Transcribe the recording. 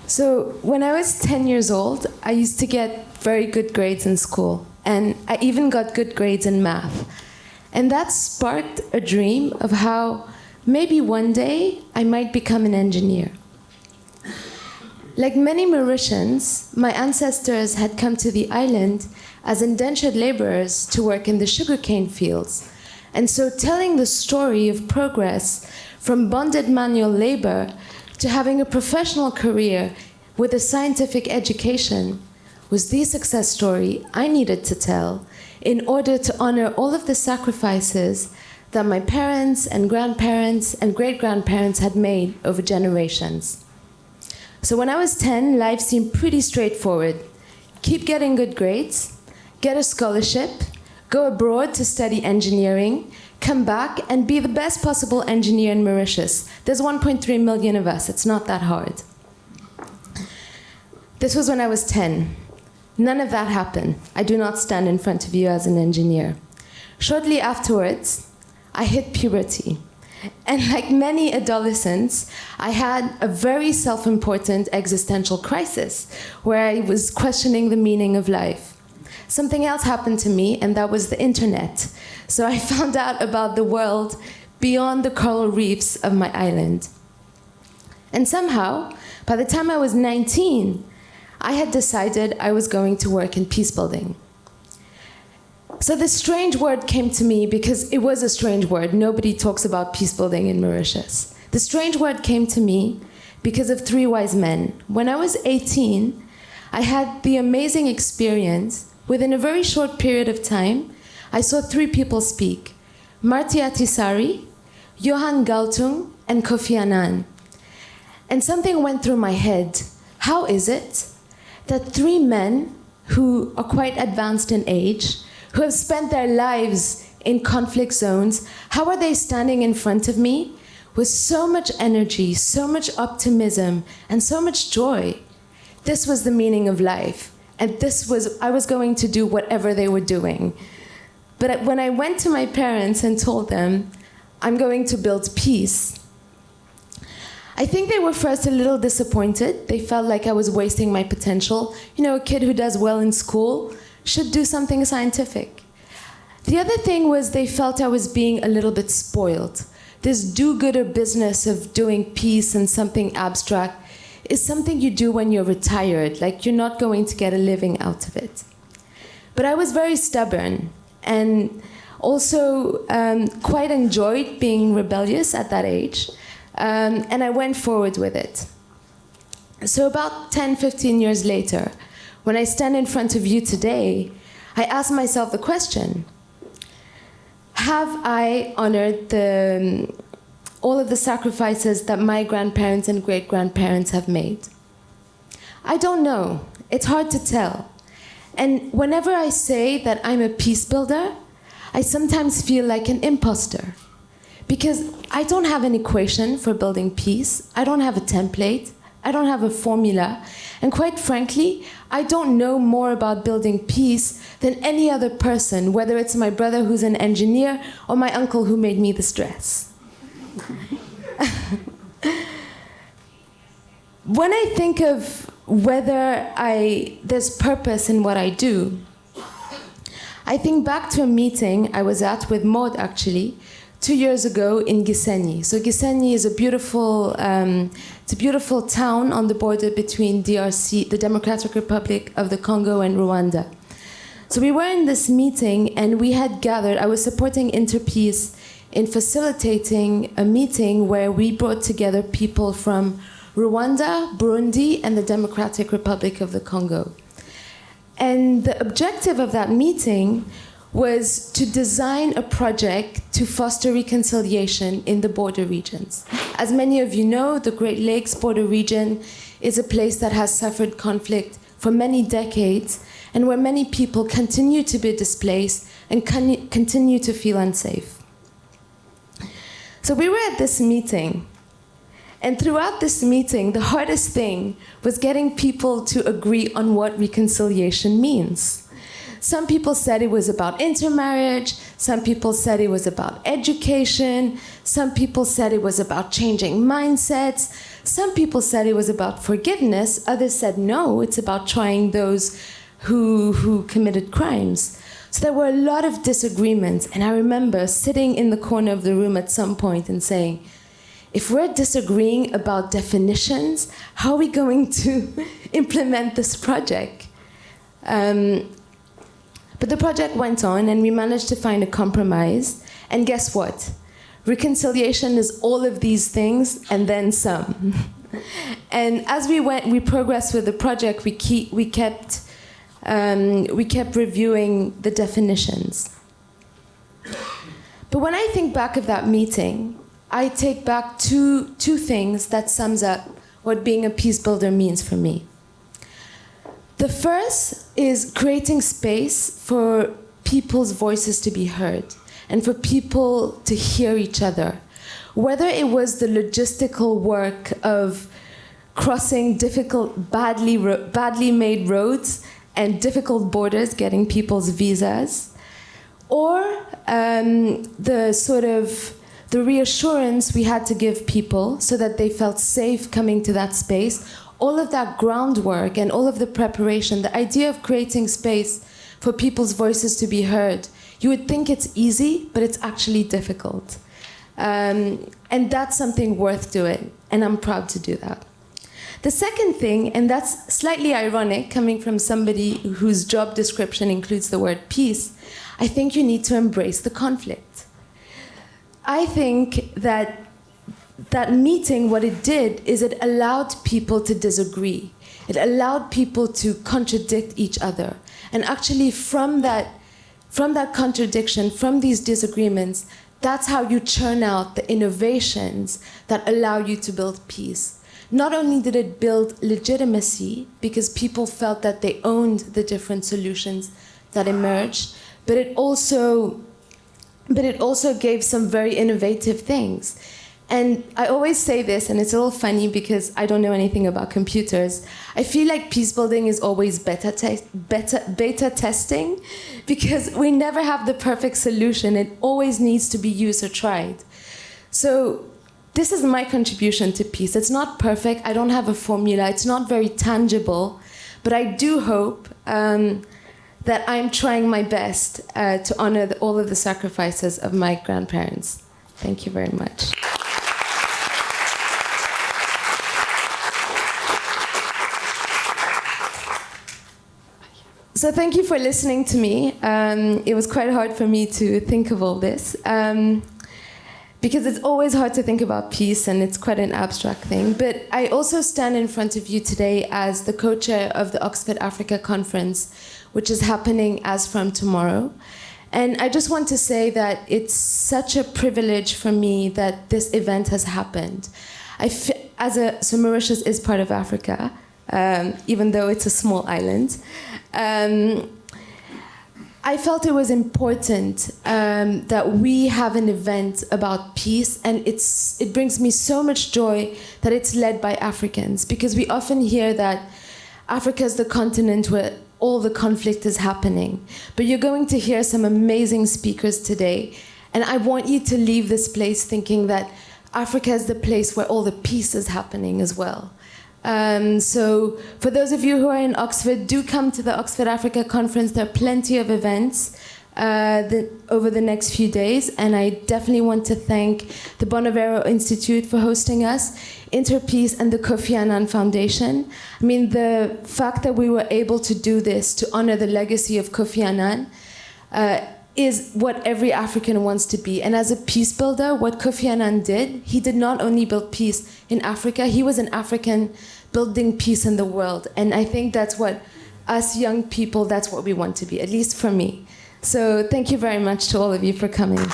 So when I was 10 years old, I used to get very good grades in school. And I even got good grades in math. And that sparked a dream of how maybe one day I might become an engineer. Like many Mauritians, my ancestors had come to the island as indentured laborers to work in the sugarcane fields. And so telling the story of progress from bonded manual labor to having a professional career with a scientific education was the success story I needed to tell in order to honor all of the sacrifices that my parents and grandparents and great-grandparents had made over generations. So when I was 10, life seemed pretty straightforward. Keep getting good grades, get a scholarship, go abroad to study engineering, come back and be the best possible engineer in Mauritius. There's 1.3 million of us, it's not that hard. This was when I was 10. None of that happened. I do not stand in front of you as an engineer. Shortly afterwards, I hit puberty. And like many adolescents, I had a very self-important existential crisis where I was questioning the meaning of life. Something else happened to me, and that was the internet. So I found out about the world beyond the coral reefs of my island. And somehow, by the time I was 19, I had decided I was going to work in peacebuilding. So this strange word came to me because it was a strange word. Nobody talks about peacebuilding in Mauritius. The strange word came to me because of three wise men. When I was 18, I had the amazing experience. Within a very short period of time, I saw three people speak: Marty Atisari, Johan Galtung, and Kofi Annan. And something went through my head. How is it that three men who are quite advanced in age, who have spent their lives in conflict zones, how are they standing in front of me with so much energy, so much optimism, and so much joy? This was the meaning of life. And I was going to do whatever they were doing. But when I went to my parents and told them, I'm going to build peace, I think they were first a little disappointed. They felt like I was wasting my potential. You know, a kid who does well in school should do something scientific. The other thing was they felt I was being a little bit spoiled. This do-gooder business of doing peace and something abstract is something you do when you're retired, like you're not going to get a living out of it. But I was very stubborn and also quite enjoyed being rebellious at that age. And I went forward with it. So about 10, 15 years later, when I stand in front of you today, I ask myself the question, have I honored all of the sacrifices that my grandparents and great-grandparents have made? I don't know. It's hard to tell. And whenever I say that I'm a peace builder, I sometimes feel like an imposter. Because I don't have an equation for building peace. I don't have a template. I don't have a formula. And quite frankly, I don't know more about building peace than any other person, whether it's my brother who's an engineer or my uncle who made me this dress. When I think of whether there's purpose in what I do, I think back to a meeting I was at with Maud, actually, 2 years ago in Gisenyi. So Gisenyi is a beautiful town on the border between DRC, the Democratic Republic of the Congo, and Rwanda. So we were in this meeting, and we had gathered. I was supporting Interpeace in facilitating a meeting where we brought together people from Rwanda, Burundi, and the Democratic Republic of the Congo. And the objective of that meeting was to design a project to foster reconciliation in the border regions. As many of you know, the Great Lakes border region is a place that has suffered conflict for many decades, and where many people continue to be displaced and continue to feel unsafe. So we were at this meeting, and throughout this meeting, the hardest thing was getting people to agree on what reconciliation means. Some people said it was about intermarriage. Some people said it was about education. Some people said it was about changing mindsets. Some people said it was about forgiveness. Others said, no, it's about trying those who committed crimes. So there were a lot of disagreements. And I remember sitting in the corner of the room at some point and saying, if we're disagreeing about definitions, how are we going to implement this project? But the project went on, and we managed to find a compromise. And guess what? Reconciliation is all of these things and then some. And as we progressed with the project, we kept reviewing the definitions. But when I think back of that meeting, I take back two things that sums up what being a peace builder means for me. The first is creating space for people's voices to be heard and for people to hear each other. Whether it was the logistical work of crossing difficult, badly made roads and difficult borders, getting people's visas, or the reassurance we had to give people so that they felt safe coming to that space. All of that groundwork and all of the preparation, the idea of creating space for people's voices to be heard, you would think it's easy, but it's actually difficult. And that's something worth doing, and I'm proud to do that. The second thing, and that's slightly ironic coming from somebody whose job description includes the word peace, I think you need to embrace the conflict. I think that meeting, what it did is it allowed people to disagree. It allowed people to contradict each other. And actually from that contradiction, from these disagreements, that's how you churn out the innovations that allow you to build peace. Not only did it build legitimacy, because people felt that they owned the different solutions that emerged, but it also gave some very innovative things. And I always say this, and it's a little funny because I don't know anything about computers. I feel like peace building is always beta testing, because we never have the perfect solution. It always needs to be used or tried. So this is my contribution to peace. It's not perfect. I don't have a formula. It's not very tangible. But I do hope that I'm trying my best to honor all of the sacrifices of my grandparents. Thank you very much. So thank you for listening to me. It was quite hard for me to think of all this, because it's always hard to think about peace, and it's quite an abstract thing. But I also stand in front of you today as the co-chair of the Oxford Africa Conference, which is happening as from tomorrow. And I just want to say that it's such a privilege for me that this event has happened. So Mauritius is part of Africa, even though it's a small island. I felt it was important that we have an event about peace, and it brings me so much joy that it's led by Africans, because we often hear that Africa is the continent where all the conflict is happening. But you're going to hear some amazing speakers today, and I want you to leave this place thinking that Africa is the place where all the peace is happening as well. So for those of you who are in Oxford, do come to the Oxford Africa Conference. There are plenty of events over the next few days, and I definitely want to thank the Bonavero Institute for hosting us, Interpeace, and the Kofi Annan Foundation. I mean, the fact that we were able to do this to honor the legacy of Kofi Annan is what every African wants to be. And as a peace builder, what Kofi Annan did, he did not only build peace in Africa, he was an African building peace in the world. And I think that's what us young people, that's what we want to be, at least for me. So thank you very much to all of you for coming.